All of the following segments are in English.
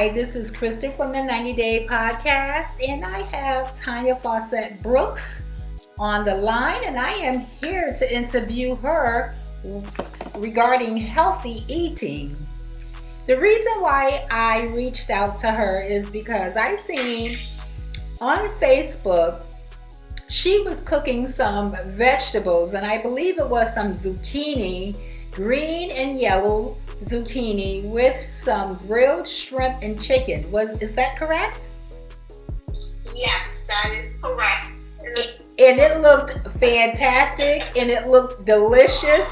Hi, this is Kristen from the 90 Day Podcast, and I have Tanya Faucette Brooks on the line, and I am here to interview her regarding healthy eating. The reason why I reached out to her is because I seen on Facebook she was cooking some vegetables, and I believe it was some zucchini, green and yellow zucchini with some grilled shrimp and chicken. Is that correct? Yes, that is correct. And it looked fantastic and it looked delicious.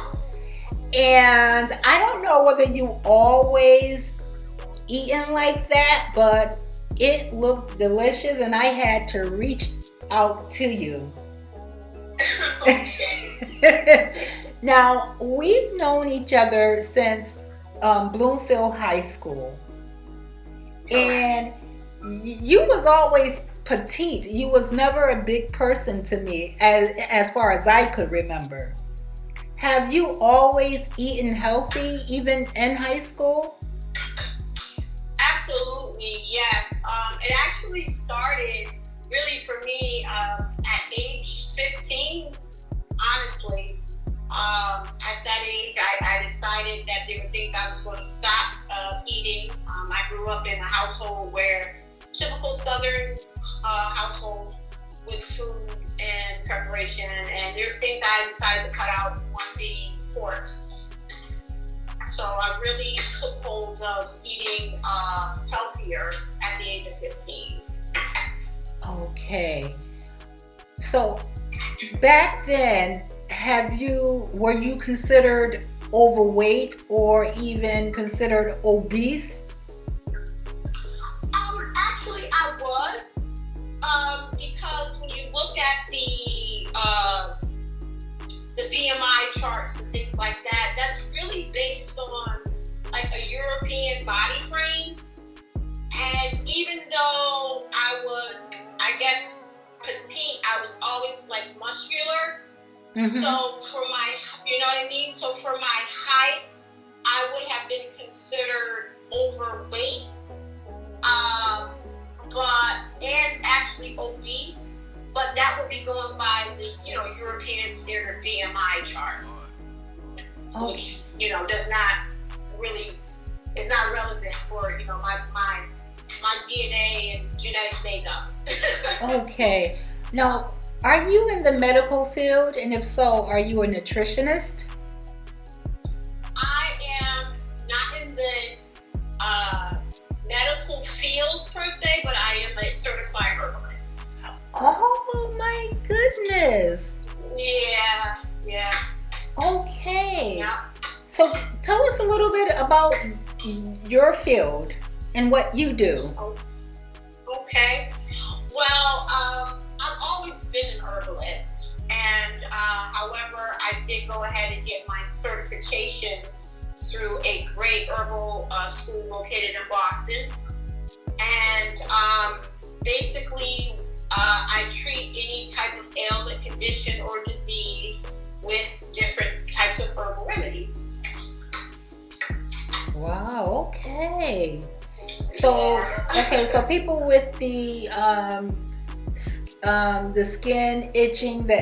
And I don't know whether you always eating like that, but it looked delicious and I had to reach out to you. Now, we've known each other since Bloomfield High School. And you was always petite. You was never a big person to me as far as I could remember. Have you always eaten healthy even in high school? Absolutely, yes. It actually started really for me at age 15, honestly. At that age, I decided that there were things I was going to stop eating. I grew up in a household where typical Southern household with food and preparation, and there's things I decided to cut out, one being pork. So I really took hold of eating healthier at the age of 15. Okay. So back then, were you considered overweight or even considered obese? Actually, I was, because when you look at the BMI charts and things like that, that's really based on like a European body frame. And even though I was, I guess, petite, I was always like muscular. Mm-hmm. So for my, you know what I mean? So for my height, I would have been considered overweight, and actually obese, but that would be going by the, European standard BMI chart, which, does not really, is not relevant for, my DNA and genetic makeup. Okay. Now, are you in the medical field? And if so, are you a nutritionist? I am not in the medical field per se, but I am a certified herbalist. Oh my goodness. Yeah. Okay. Yeah. So tell us a little bit about your field and what you do. Okay. Well, I've always been an herbalist, and however, I did go ahead and get my certification through a great herbal school located in Boston. And basically, I treat any type of ailment, condition, or disease with different types of herbal remedies. Wow. Okay. So people with the skin itching, the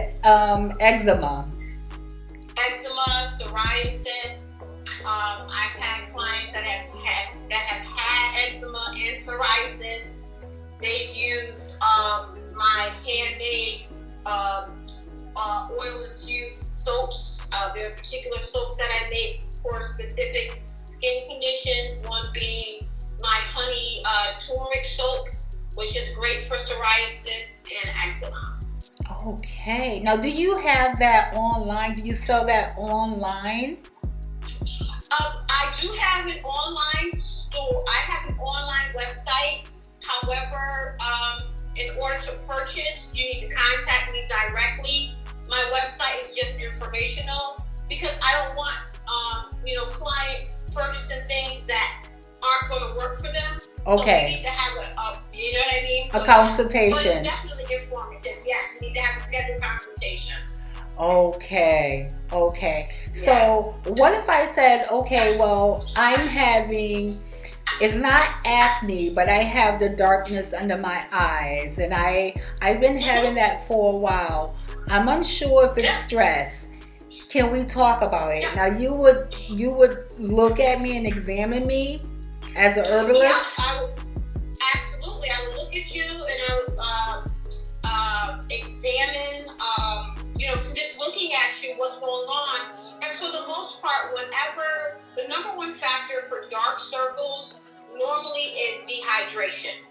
eczema, psoriasis. I've had clients that have had eczema and psoriasis. They've used my handmade oil-infused soaps. There are particular soaps that I make for a specific skin condition. One being my honey turmeric soap, which is great for psoriasis and eczema. Okay. Now, do you have that online? Do you sell that online? I do have an online store. I have an online website. However, in order to purchase, you need to contact me directly. My website is just informational because I don't want, clients purchasing things that aren't going to work for them. Okay. So we need to have you know what I mean? A consultation. But it's definitely informative. Yes, we need to have a scheduled consultation. Okay. So what if I said, okay, well, I'm having It's not acne, but I have the darkness under my eyes, and I've been having that for a while. I'm unsure if it's stress. Can we talk about it? Now you would look at me and examine me as a herbalist? Yeah, I would, absolutely. I would look at you and I would examine, from just looking at you, what's going on. And for the most part, whenever the number one factor for dark circles normally is dehydration.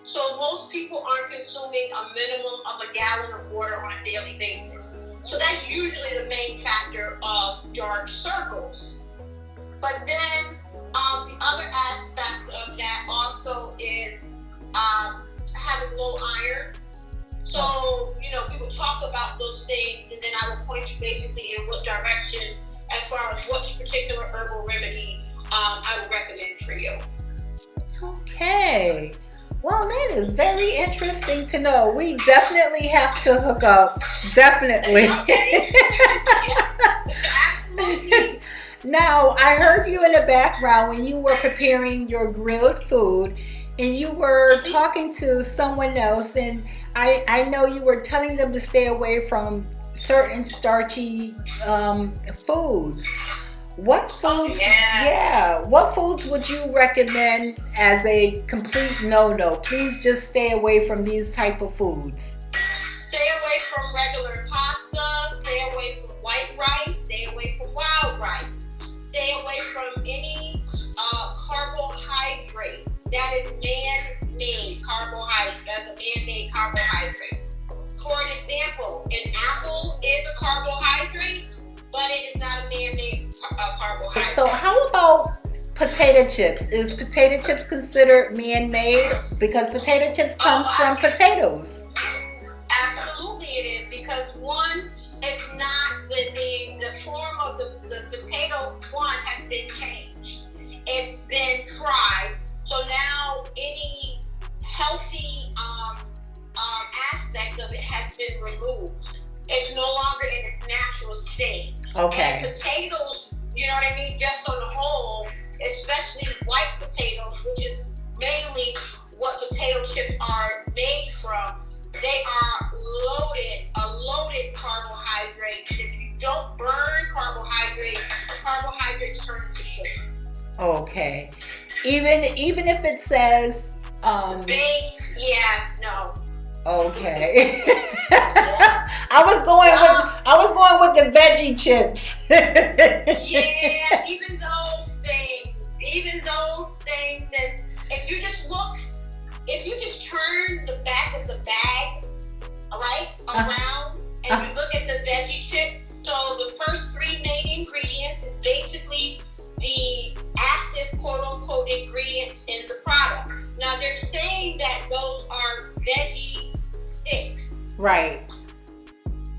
So most people aren't consuming a minimum of a gallon of water on a daily basis. So that's usually the main factor of dark circles. But then the other aspect of that also is having low iron. So, we would talk about those things, and then I would point you basically in what direction as far as which particular herbal remedy I would recommend for you. Okay. Well, that is very interesting to know. We definitely have to hook up. Definitely. Okay. Absolutely. Now, I heard you in the background when you were preparing your grilled food, and you were talking to someone else, and I know you were telling them to stay away from certain starchy foods. What foods? What foods would you recommend as a complete no-no? Please just stay away from these type of foods. Stay away from regular pasta. Stay away from white rice. Stay away from wild rice. Stay away from any carbohydrate that is man-made carbohydrate. That's a man-made carbohydrate. For an example, an apple is a carbohydrate, but it is not a man-made carbohydrate. So how about potato chips? Is potato chips considered man-made? Because potato chips comes from potatoes. Absolutely it is, because one, it's not the form of the potato, one has been changed. It's been fried. So now any healthy aspect of it has been removed. It's no longer in its natural state. Okay. And potatoes, you know what I mean, just on the whole, especially white potatoes, which is mainly what potato chips are made from, they are a loaded carbohydrate. And if you don't burn carbohydrates turn to sugar. Okay. Even if it says baked, no. Okay. I was going with the veggie chips. Yeah, even those things, and if you just turn the back of the bag, all right, around, and you look at the veggie chips, so the first three main ingredients is basically the active quote-unquote ingredients in the product. Now they're saying that those are veggie sticks. Right.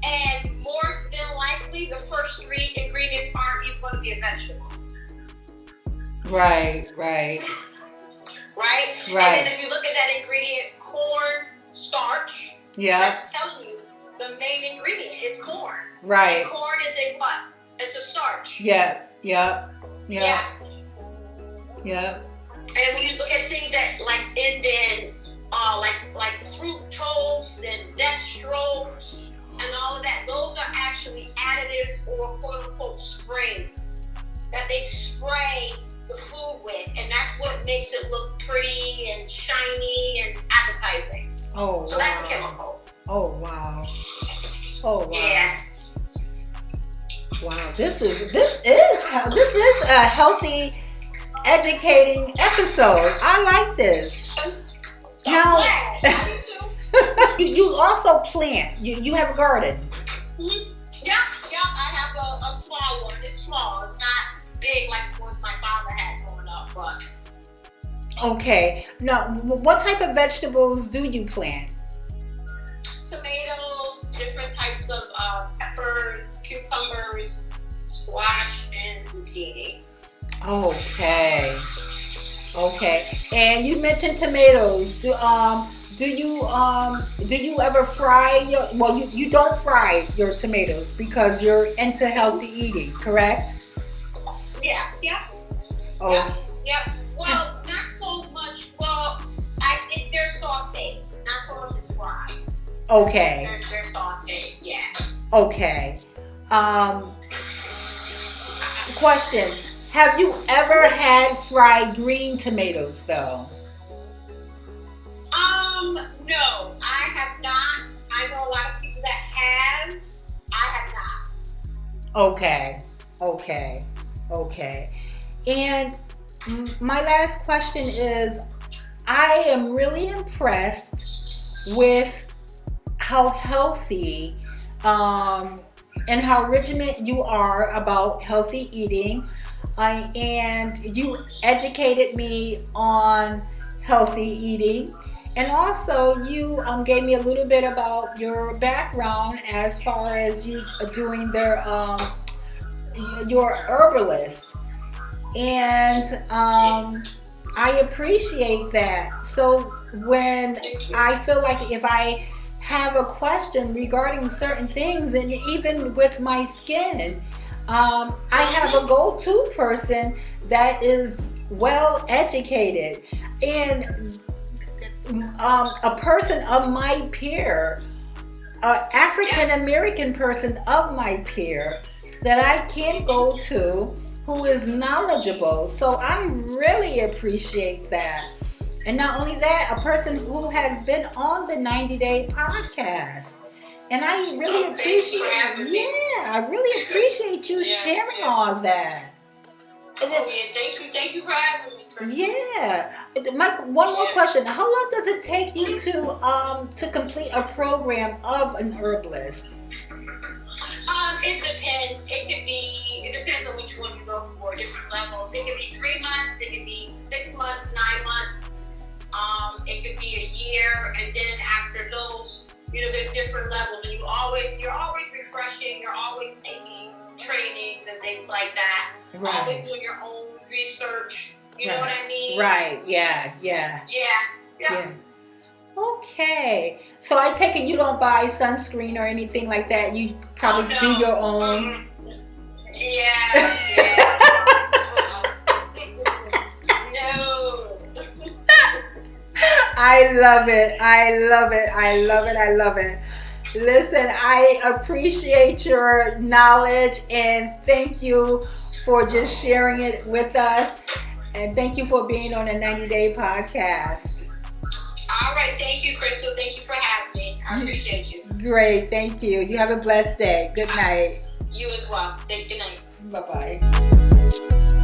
And more than likely, the first three ingredients aren't even going to be a vegetable. Right. Right? And then if you look at that ingredient, corn starch, that's telling you the main ingredient is corn. Right. And corn is a what? It's a starch. Yeah. And when you look at things that like fructose and dextrose and all of that, those are actually additives or quote unquote sprays that they spray the food with, and that's what makes it look pretty and shiny and appetizing. So that's chemical. Oh wow. Yeah. Wow, this is a healthy, educating episode. I like this. Now, you also plant. You have a garden. Mm-hmm. Yeah. I have a small one. It's small. It's not big like the ones my father had growing up, but. Okay. Now, what type of vegetables do you plant? Tomatoes, different types of peppers, cucumbers, squash, and zucchini. Okay. And you mentioned tomatoes. Do you ever fry your? Well, you don't fry your tomatoes because you're into healthy eating, correct? Yeah. Oh. Yeah. Well, not so Okay. They're sauteed, yeah. Okay. Question. Have you ever had fried green tomatoes though? No, I have not. I know a lot of people that have. I have not. Okay. Okay. Okay. And my last question is, I am really impressed with how healthy and how regimented you are about healthy eating. And you educated me on healthy eating. And also, you gave me a little bit about your background as far as you doing your herbalist. And I appreciate that. So when I feel like if I have a question regarding certain things, and even with my skin, I have a go-to person that is well educated and a person of my peer, African American person of my peer that I can go to who is knowledgeable. So I really appreciate that. And not only that, a person who has been on the 90-day podcast. And I really appreciate, I really appreciate you sharing all that. Thank you for having me. Yeah. Mike, one more question. How long does it take you to complete a program of an herbalist? It depends. It depends on which one you go for, different levels. It could be 3 months, it could be 6 months, 9 months. It could be a year, and then after those, there's different levels, and you're always refreshing, you're always taking trainings and things like that. Right. Always doing your own research. You know what I mean? Right. Yeah. Okay. So I take it you don't buy sunscreen or anything like that. You probably do your own. Yeah. No. I love it. Listen, I appreciate your knowledge and thank you for just sharing it with us. And thank you for being on the 90-Day podcast. All right. Thank you, Crystal. Thank you for having me. I appreciate you. Great. Thank you. You have a blessed day. Good night. You as well. Good night. Bye-bye.